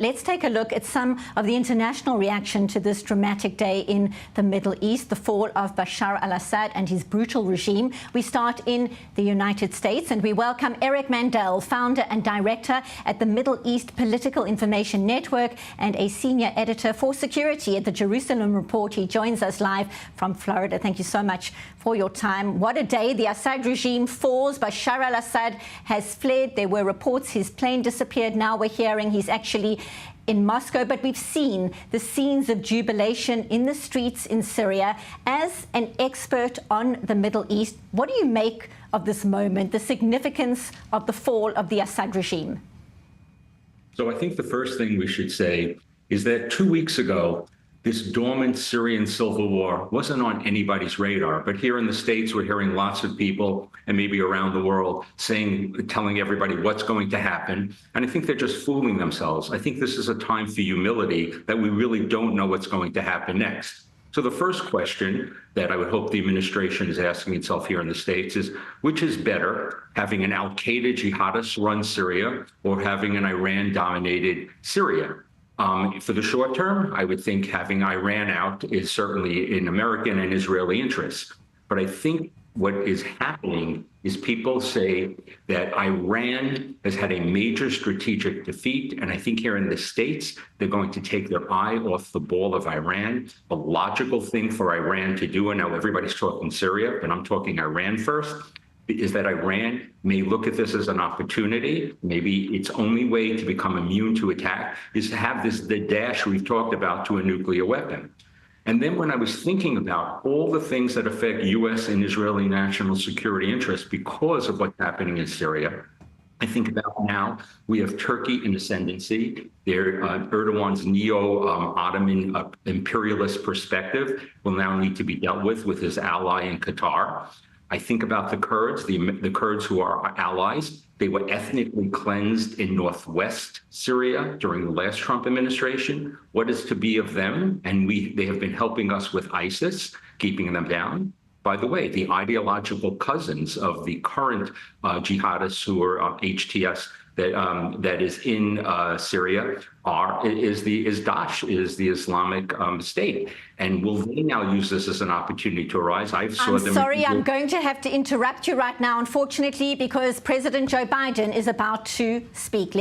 Let's take a look at some of the international reaction to this dramatic day in the Middle East, the fall of Bashar al-Assad and his brutal regime. We start in the United States and we welcome Dr Mandel, founder and director at the Middle East Political Information Network and a senior editor for security at the Jerusalem Report. He joins us live from Florida. Thank you so much for your time. What a day. The Assad regime falls. Bashar al-Assad has fled. There were reports his plane disappeared. Now we're hearing he's actually in Moscow, but we've seen the scenes of jubilation in the streets in Syria. As an expert on the Middle East, what do you make of this moment, the significance of the fall of the Assad regime? So I think the first thing we should say is that 2 weeks ago, this dormant Syrian civil war wasn't on anybody's radar. But here in the States, we're hearing lots of people, and maybe around the world, telling everybody what's going to happen. And I think they're just fooling themselves. I think this is a time for humility, that we really don't know what's going to happen next. So the first question that I would hope the administration is asking itself here in the States is, which is better, having an al-Qaeda jihadist run Syria or having an Iran-dominated Syria? For the short term, I would think having Iran out is certainly in American and Israeli interests. But I think what is happening is people say that Iran has had a major strategic defeat. And I think here in the States, they're going to take their eye off the ball of Iran. A logical thing for Iran to do, and now everybody's talking Syria, but I'm talking Iran first, is that Iran may look at this as an opportunity. Maybe its only way to become immune to attack is to have the dash we've talked about to a nuclear weapon. And then when I was thinking about all the things that affect U.S. and Israeli national security interests because of what's happening in Syria, I think about now we have Turkey in ascendancy. Erdogan's neo-Ottoman imperialist perspective will now need to be dealt with his ally in Qatar. I think about the Kurds, the Kurds who are our allies. They were ethnically cleansed in northwest Syria during the last Trump administration. What is to be of them? And they have been helping us with ISIS, keeping them down. By the way, the ideological cousins of the current jihadists who are HTS that is in Syria is Daesh, is the Islamic State. And will they now use this as an opportunity to arise? I'm sorry, I'm going to have to interrupt you right now, unfortunately, because President Joe Biden is about to speak.